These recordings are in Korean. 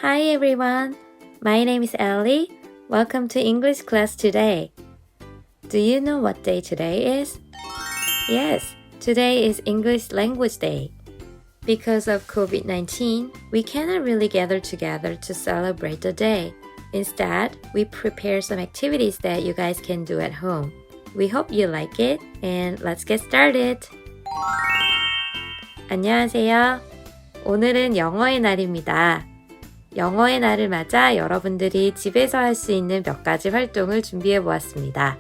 Hi everyone, my name is Ellie. Welcome to English class today. Do you know what day today is? Yes, today is English Language Day. Because of COVID-19, we cannot really gather together to celebrate the day. Instead, we prepare some activities that you guys can do at home. We hope you like it, and let's get started. 안녕하세요. 오늘은 영어의 날입니다. 영어의 날을 맞아 여러분들이 집에서 할 수 있는 몇 가지 활동을 준비해 보았습니다.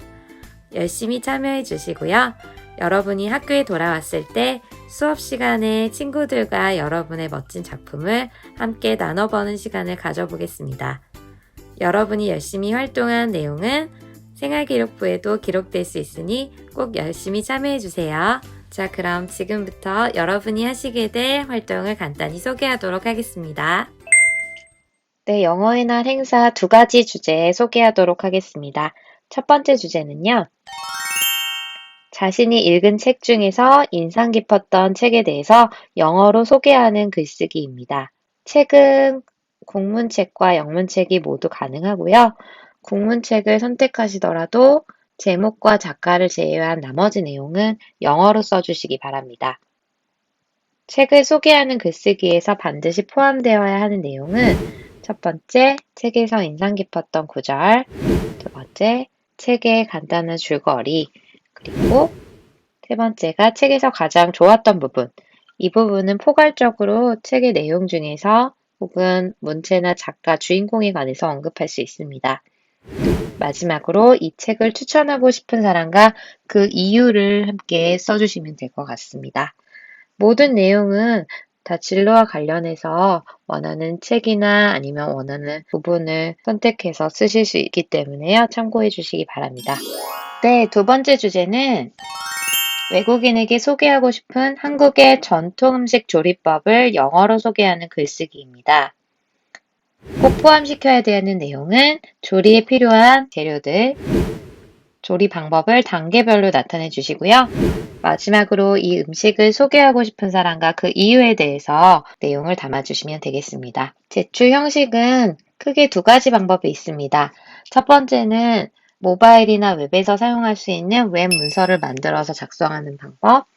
열심히 참여해 주시고요. 여러분이 학교에 돌아왔을 때 수업 시간에 친구들과 여러분의 멋진 작품을 함께 나눠보는 시간을 가져보겠습니다. 여러분이 열심히 활동한 내용은 생활기록부에도 기록될 수 있으니 꼭 열심히 참여해 주세요. 자, 그럼 지금부터 여러분이 하시게 될 활동을 간단히 소개하도록 하겠습니다. 네, 영어의 날 행사 2가지 주제 소개하도록 하겠습니다. 첫 번째 주제는요. 자신이 읽은 책 중에서 인상 깊었던 책에 대해서 영어로 소개하는 글쓰기입니다. 책은 국문책과 영문책이 모두 가능하고요. 국문책을 선택하시더라도 제목과 작가를 제외한 나머지 내용은 영어로 써주시기 바랍니다. 책을 소개하는 글쓰기에서 반드시 포함되어야 하는 내용은 첫 번째, 책에서 인상 깊었던 구절, 두 번째, 책의 간단한 줄거리, 그리고 세 번째가 책에서 가장 좋았던 부분. 이 부분은 포괄적으로 책의 내용 중에서 혹은 문체나 작가, 주인공에 관해서 언급할 수 있습니다. 마지막으로 이 책을 추천하고 싶은 사람과 그 이유를 함께 써주시면 될 것 같습니다. 모든 내용은 다 진로와 관련해서 원하는 책이나 아니면 원하는 부분을 선택해서 쓰실 수 있기 때문에요. 참고해 주시기 바랍니다. 네, 두 번째 주제는 외국인에게 소개하고 싶은 한국의 전통 음식 조리법을 영어로 소개하는 글쓰기입니다. 꼭 포함시켜야 되는 내용은 조리에 필요한 재료들, 조리 방법을 단계별로 나타내 주시고요. 마지막으로 이 음식을 소개하고 싶은 사람과 그 이유에 대해서 내용을 담아주시면 되겠습니다. 제출 형식은 크게 2가지 방법이 있습니다. 첫 번째는 모바일이나 웹에서 사용할 수 있는 웹 문서를 만들어서 작성하는 방법.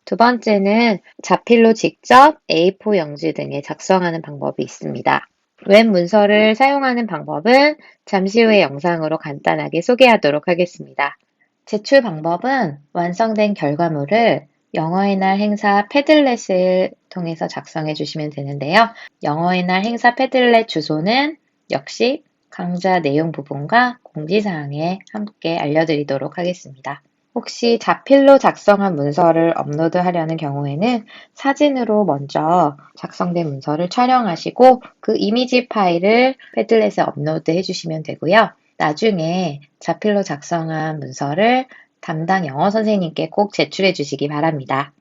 두 번째는 자필로 직접 A4 용지 등에 작성하는 방법이 있습니다. 웹 문서를 사용하는 방법은 잠시 후에 영상으로 간단하게 소개하도록 하겠습니다. 제출 방법은 완성된 결과물을 영어의 날 행사 패들렛을 통해서 작성해 주시면 되는데요. 영어의 날 행사 패들렛 주소는 역시 강좌 내용 부분과 공지사항에 함께 알려드리도록 하겠습니다. 혹시 자필로 작성한 문서를 업로드하려는 경우에는 사진으로 먼저 작성된 문서를 촬영하시고 그 이미지 파일을 패들렛에 업로드해 주시면 되고요. 나중에 자필로 작성한 문서를 담당 영어 선생님께 꼭 제출해 주시기 바랍니다.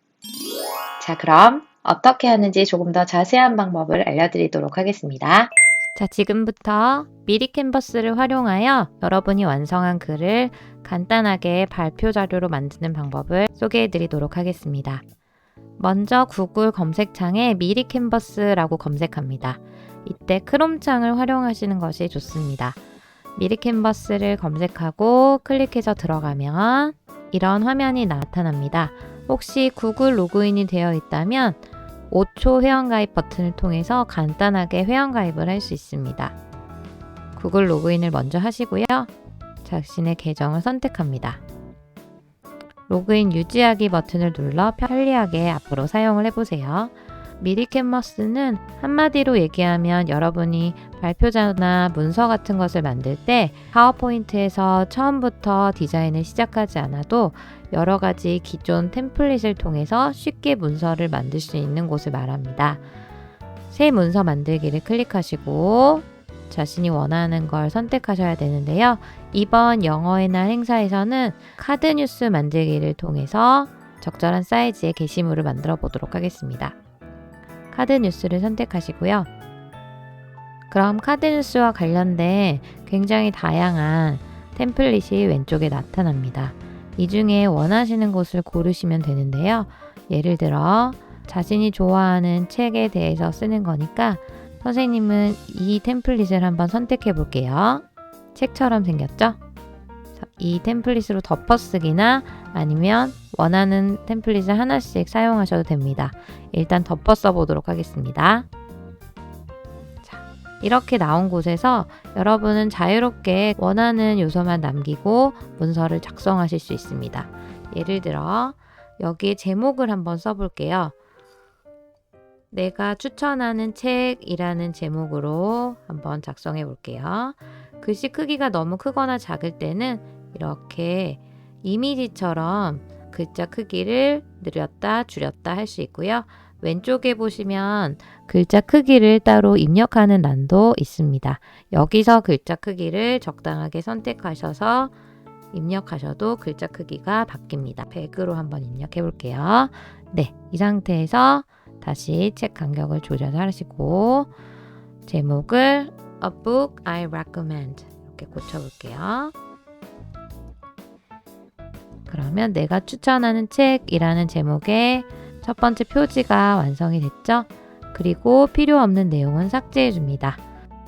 자, 그럼 어떻게 하는지 조금 더 자세한 방법을 알려드리도록 하겠습니다. 자, 지금부터 미리 캔버스를 활용하여 여러분이 완성한 글을 간단하게 발표 자료로 만드는 방법을 소개해 드리도록 하겠습니다. 먼저 구글 검색창에 미리 캔버스라고 검색합니다. 이때 크롬 창을 활용하시는 것이 좋습니다. 미리 캔버스를 검색하고 클릭해서 들어가면 이런 화면이 나타납니다. 혹시 구글 로그인이 되어 있다면 5초 회원가입 버튼을 통해서 간단하게 회원가입을 할 수 있습니다. 구글 로그인을 먼저 하시고요. 자신의 계정을 선택합니다. 로그인 유지하기 버튼을 눌러 편리하게 앞으로 사용을 해보세요. 미리 캔버스는 한마디로 얘기하면 여러분이 발표자나 문서 같은 것을 만들 때 파워포인트에서 처음부터 디자인을 시작하지 않아도 여러 가지 기존 템플릿을 통해서 쉽게 문서를 만들 수 있는 곳을 말합니다. 새 문서 만들기를 클릭하시고 자신이 원하는 걸 선택하셔야 되는데요. 이번 영어의 날 행사에서는 카드 뉴스 만들기를 통해서 적절한 사이즈의 게시물을 만들어 보도록 하겠습니다. 카드 뉴스를 선택하시고요. 그럼 카드 뉴스와 관련된 굉장히 다양한 템플릿이 왼쪽에 나타납니다. 이 중에 원하시는 곳을 고르시면 되는데요. 예를 들어 자신이 좋아하는 책에 대해서 쓰는 거니까 선생님은 이 템플릿을 한번 선택해 볼게요. 책처럼 생겼죠? 이 템플릿으로 덮어쓰기나 아니면 원하는 템플릿을 하나씩 사용하셔도 됩니다. 일단 덮어 써보도록 하겠습니다. 자, 이렇게 나온 곳에서 여러분은 자유롭게 원하는 요소만 남기고 문서를 작성하실 수 있습니다. 예를 들어 여기에 제목을 한번 써볼게요. 내가 추천하는 책이라는 제목으로 한번 작성해 볼게요. 글씨 크기가 너무 크거나 작을 때는 이렇게 이미지처럼 글자 크기를 늘렸다 줄였다 할 수 있고요. 왼쪽에 보시면 글자 크기를 따로 입력하는 란도 있습니다. 여기서 글자 크기를 적당하게 선택하셔서 입력하셔도 글자 크기가 바뀝니다. 100으로 한번 입력해 볼게요. 네, 이 상태에서 다시 책 간격을 조절을 하시고 제목을 A book I recommend 이렇게 고쳐볼게요. 그러면 내가 추천하는 책이라는 제목의 첫 번째 표지가 완성이 됐죠? 그리고 필요 없는 내용은 삭제해 줍니다.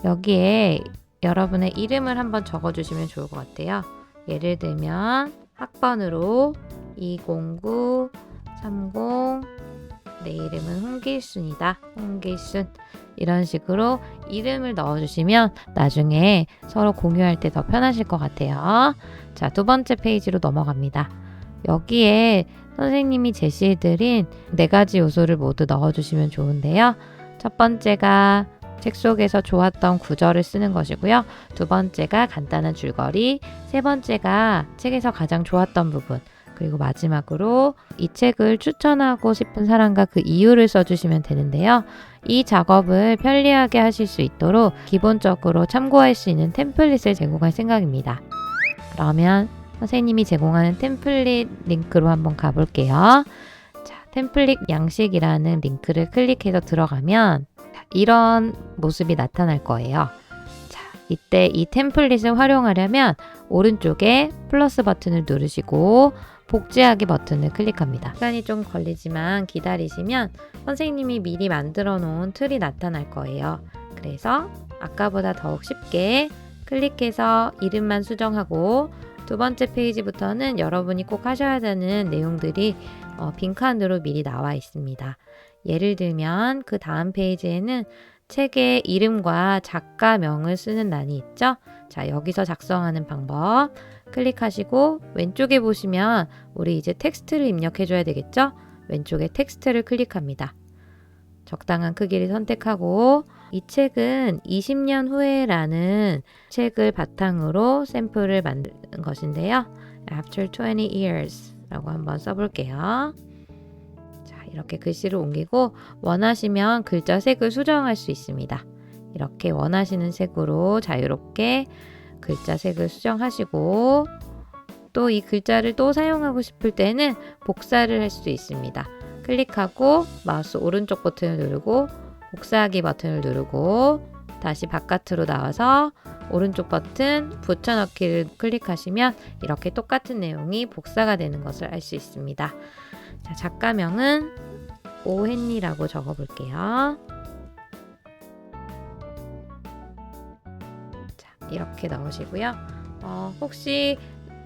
여기에 여러분의 이름을 한번 적어주시면 좋을 것 같아요. 예를 들면 학번으로 20930 내 이름은 홍길순이다. 홍길순. 이런 식으로 이름을 넣어주시면 나중에 서로 공유할 때 더 편하실 것 같아요. 자, 두 번째 페이지로 넘어갑니다. 여기에 선생님이 제시해드린 4가지 요소를 모두 넣어주시면 좋은데요. 첫 번째가 책 속에서 좋았던 구절을 쓰는 것이고요. 두 번째가 간단한 줄거리, 세 번째가 책에서 가장 좋았던 부분, 그리고 마지막으로 이 책을 추천하고 싶은 사람과 그 이유를 써주시면 되는데요. 이 작업을 편리하게 하실 수 있도록 기본적으로 참고할 수 있는 템플릿을 제공할 생각입니다. 그러면 선생님이 제공하는 템플릿 링크로 한번 가볼게요. 자, 템플릿 양식이라는 링크를 클릭해서 들어가면 이런 모습이 나타날 거예요. 자, 이때 이 템플릿을 활용하려면 오른쪽에 플러스 버튼을 누르시고 복제하기 버튼을 클릭합니다. 시간이 좀 걸리지만 기다리시면 선생님이 미리 만들어 놓은 틀이 나타날 거예요. 그래서 아까보다 더욱 쉽게 클릭해서 이름만 수정하고 두 번째 페이지부터는 여러분이 꼭 하셔야 되는 내용들이 빈칸으로 미리 나와 있습니다. 예를 들면 그 다음 페이지에는 책의 이름과 작가명을 쓰는 란이 있죠? 자, 여기서 작성하는 방법 클릭하시고 왼쪽에 보시면 우리 이제 텍스트를 입력해 줘야 되겠죠? 왼쪽에 텍스트를 클릭합니다. 적당한 크기를 선택하고 이 책은 20년 후에라는 책을 바탕으로 샘플을 만든 것인데요. After 20 years 라고 한번 써볼게요. 자, 이렇게 글씨를 옮기고 원하시면 글자 색을 수정할 수 있습니다. 이렇게 원하시는 색으로 자유롭게 글자 색을 수정하시고 또 이 글자를 또 사용하고 싶을 때는 복사를 할 수 있습니다. 클릭하고 마우스 오른쪽 버튼을 누르고 복사하기 버튼을 누르고 다시 바깥으로 나와서 오른쪽 버튼 붙여넣기를 클릭하시면 이렇게 똑같은 내용이 복사가 되는 것을 알 수 있습니다. 자, 작가명은 오헨리라고 적어볼게요. 자, 이렇게 넣으시고요. 혹시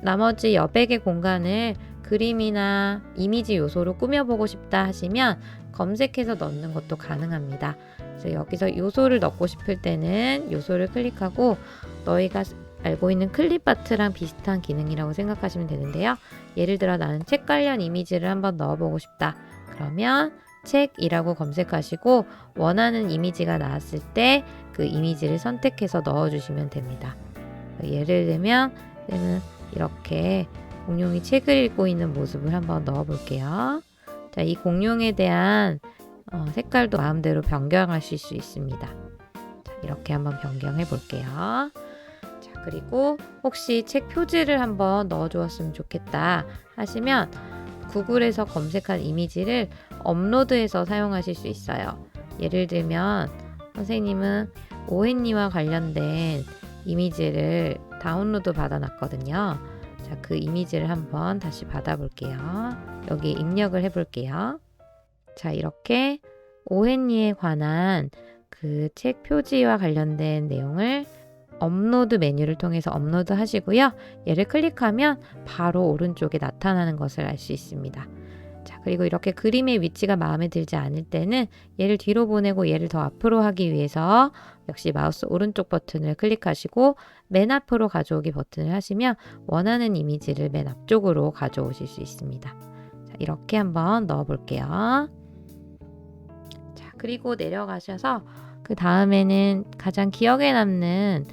나머지 여백의 공간을 그림이나 이미지 요소로 꾸며보고 싶다 하시면 검색해서 넣는 것도 가능합니다. 그래서 여기서 요소를 넣고 싶을 때는 요소를 클릭하고 너희가 알고 있는 클립아트랑 비슷한 기능이라고 생각하시면 되는데요. 예를 들어 나는 책 관련 이미지를 한번 넣어보고 싶다. 그러면 책이라고 검색하시고 원하는 이미지가 나왔을 때 그 이미지를 선택해서 넣어주시면 됩니다. 예를 들면 이렇게 공룡이 책을 읽고 있는 모습을 한번 넣어볼게요. 자, 이 공룡에 대한 색깔도 마음대로 변경하실 수 있습니다. 자, 이렇게 한번 변경해 볼게요. 자, 그리고 혹시 책 표지를 한번 넣어주었으면 좋겠다 하시면 구글에서 검색한 이미지를 업로드해서 사용하실 수 있어요. 예를 들면 선생님은 오헨리와 관련된 이미지를 다운로드 받아놨거든요. 자, 그 이미지를 한번 다시 받아볼게요. 여기 입력을 해볼게요. 자, 이렇게 오헨리에 관한 그 책 표지와 관련된 내용을 업로드 메뉴를 통해서 업로드 하시고요. 얘를 클릭하면 바로 오른쪽에 나타나는 것을 알 수 있습니다. 자, 그리고 이렇게 그림의 위치가 마음에 들지 않을 때는 얘를 뒤로 보내고 얘를 더 앞으로 하기 위해서 역시 마우스 오른쪽 버튼을 클릭하시고 맨 앞으로 가져오기 버튼을 하시면 원하는 이미지를 맨 앞쪽으로 가져오실 수 있습니다. 자, 이렇게 한번 넣어 볼게요. 자, 그리고 내려가셔서 그 다음에는 가장 기억에 남는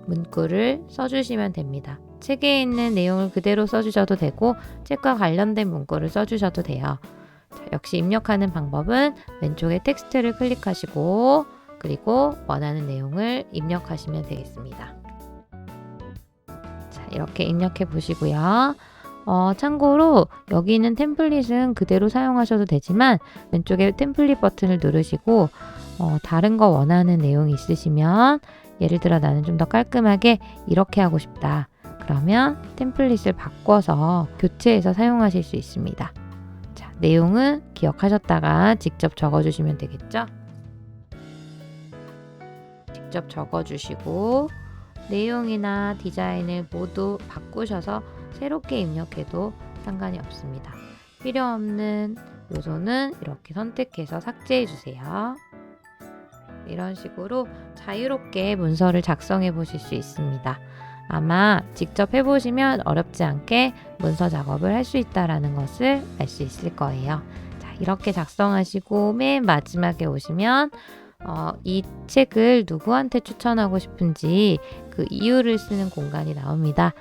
문구를 써주시면 됩니다. 책에 있는 내용을 그대로 써주셔도 되고 책과 관련된 문구를 써주셔도 돼요. 자, 역시 입력하는 방법은 왼쪽에 텍스트를 클릭하시고 그리고 원하는 내용을 입력하시면 되겠습니다. 자, 이렇게 입력해 보시고요. 참고로 여기 있는 템플릿은 그대로 사용하셔도 되지만 왼쪽에 템플릿 버튼을 누르시고 다른 거 원하는 내용이 있으시면 예를 들어 나는 좀 더 깔끔하게 이렇게 하고 싶다. 그러면 템플릿을 바꿔서 교체해서 사용하실 수 있습니다. 자, 내용은 기억하셨다가 직접 적어주시면 되겠죠? 직접 적어주시고 내용이나 디자인을 모두 바꾸셔서 새롭게 입력해도 상관이 없습니다. 필요 없는 요소는 이렇게 선택해서 삭제해 주세요. 이런 식으로 자유롭게 문서를 작성해 보실 수 있습니다. 아마 직접 해보시면 어렵지 않게 문서 작업을 할 수 있다는 것을 알 수 있을 거예요. 자, 이렇게 작성하시고 맨 마지막에 오시면 이 책을 누구한테 추천하고 싶은지 그 이유를 쓰는 공간이 나옵니다.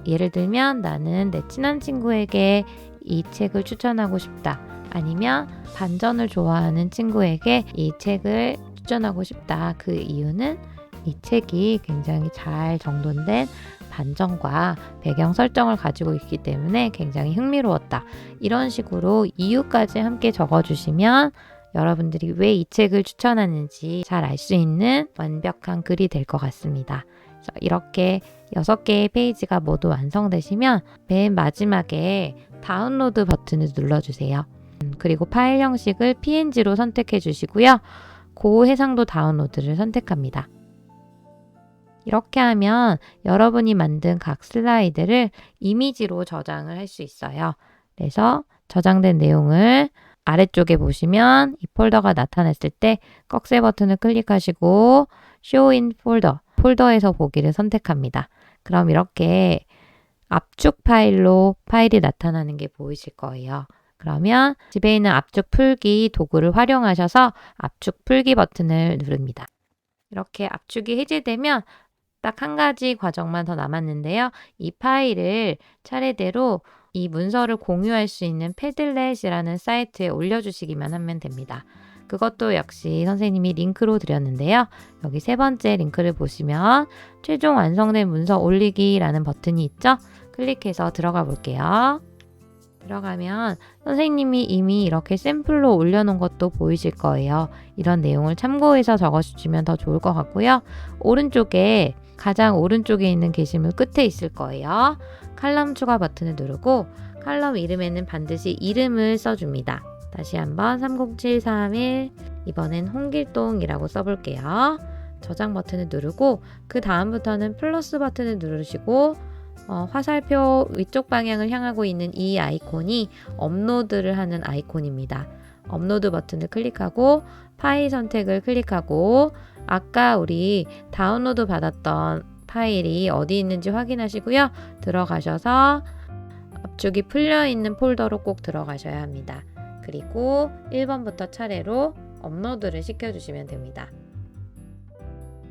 예를 들면 나는 내 친한 친구에게 이 책을 추천하고 싶다. 아니면 반전을 좋아하는 친구에게 이 책을 추천하고 싶다. 그 이유는 이 책이 굉장히 잘 정돈된 반전과 배경 설정을 가지고 있기 때문에 굉장히 흥미로웠다. 이런 식으로 이유까지 함께 적어주시면 여러분들이 왜 이 책을 추천하는지 잘 알 수 있는 완벽한 글이 될 것 같습니다. 이렇게 6개의 페이지가 모두 완성되시면 맨 마지막에 다운로드 버튼을 눌러주세요. 그리고 파일 형식을 PNG로 선택해 주시고요. 고해상도 다운로드를 선택합니다. 이렇게 하면 여러분이 만든 각 슬라이드를 이미지로 저장을 할 수 있어요. 그래서 저장된 내용을 아래쪽에 보시면 이 폴더가 나타났을 때 꺽쇠 버튼을 클릭하시고 Show in Folder, 폴더에서 보기를 선택합니다. 그럼 이렇게 압축 파일로 파일이 나타나는 게 보이실 거예요. 그러면 집에 있는 압축 풀기 도구를 활용하셔서 압축 풀기 버튼을 누릅니다. 이렇게 압축이 해제되면 딱 한 가지 과정만 더 남았는데요. 이 파일을 차례대로 이 문서를 공유할 수 있는 패들렛이라는 사이트에 올려주시기만 하면 됩니다. 그것도 역시 선생님이 링크로 드렸는데요. 여기 세 번째 링크를 보시면 최종 완성된 문서 올리기라는 버튼이 있죠? 클릭해서 들어가 볼게요. 들어가면 선생님이 이미 이렇게 샘플로 올려놓은 것도 보이실 거예요. 이런 내용을 참고해서 적어주시면 더 좋을 것 같고요. 오른쪽에 가장 오른쪽에 있는 게시물 끝에 있을 거예요. 칼럼 추가 버튼을 누르고 칼럼 이름에는 반드시 이름을 써줍니다. 다시 한번 30731 이번엔 홍길동이라고 써볼게요. 저장 버튼을 누르고 그 다음부터는 플러스 버튼을 누르시고 화살표 위쪽 방향을 향하고 있는 이 아이콘이 업로드를 하는 아이콘입니다. 업로드 버튼을 클릭하고 파일 선택을 클릭하고 아까 우리 다운로드 받았던 파일이 어디 있는지 확인하시고요. 들어가셔서 압축이 풀려 있는 폴더로 꼭 들어가셔야 합니다. 그리고 1번부터 차례로 업로드를 시켜주시면 됩니다.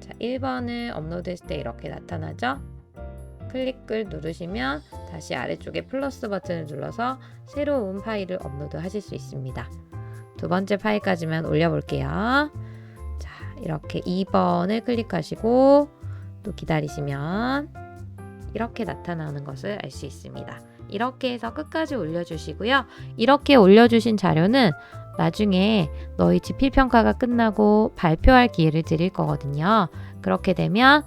자, 1번을 업로드했을 때 이렇게 나타나죠? 클릭을 누르시면 다시 아래쪽에 플러스 버튼을 눌러서 새로운 파일을 업로드 하실 수 있습니다. 두 번째 파일까지만 올려볼게요. 자, 이렇게 2번을 클릭하시고 또 기다리시면 이렇게 나타나는 것을 알 수 있습니다. 이렇게 해서 끝까지 올려주시고요. 이렇게 올려주신 자료는 나중에 너희 지필평가가 끝나고 발표할 기회를 드릴 거거든요. 그렇게 되면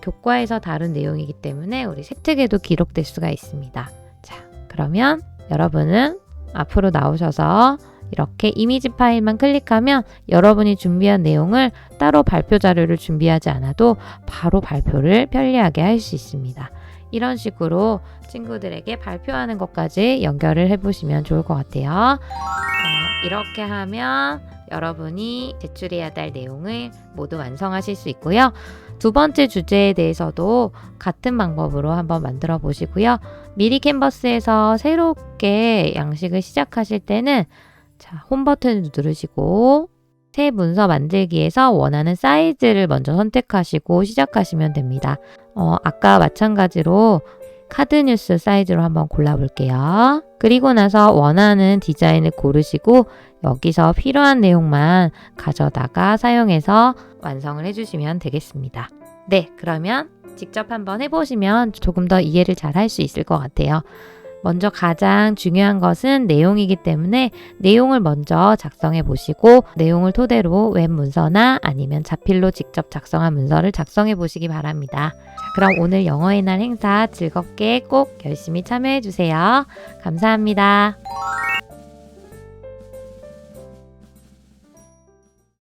교과에서 다룬 내용이기 때문에 우리 색특에도 기록될 수가 있습니다. 자, 그러면 여러분은 앞으로 나오셔서 이렇게 이미지 파일만 클릭하면 여러분이 준비한 내용을 따로 발표 자료를 준비하지 않아도 바로 발표를 편리하게 할 수 있습니다. 이런 식으로 친구들에게 발표하는 것까지 연결을 해보시면 좋을 것 같아요. 이렇게 하면 여러분이 제출해야 할 내용을 모두 완성하실 수 있고요. 두 번째 주제에 대해서도 같은 방법으로 한번 만들어 보시고요. 미리 캔버스에서 새롭게 양식을 시작하실 때는 홈 버튼을 누르시고 새 문서 만들기에서 원하는 사이즈를 먼저 선택하시고 시작하시면 됩니다. 아까 마찬가지로 카드 뉴스 사이즈로 한번 골라볼게요. 그리고 나서 원하는 디자인을 고르시고 여기서 필요한 내용만 가져다가 사용해서 완성을 해주시면 되겠습니다. 네, 그러면 직접 한번 해보시면 조금 더 이해를 잘 할 수 있을 것 같아요. 먼저 가장 중요한 것은 내용이기 때문에 내용을 먼저 작성해 보시고 내용을 토대로 웹 문서나 아니면 자필로 직접 작성한 문서를 작성해 보시기 바랍니다. 자, 그럼 오늘 영어의 날 행사 즐겁게 꼭 열심히 참여해 주세요. 감사합니다.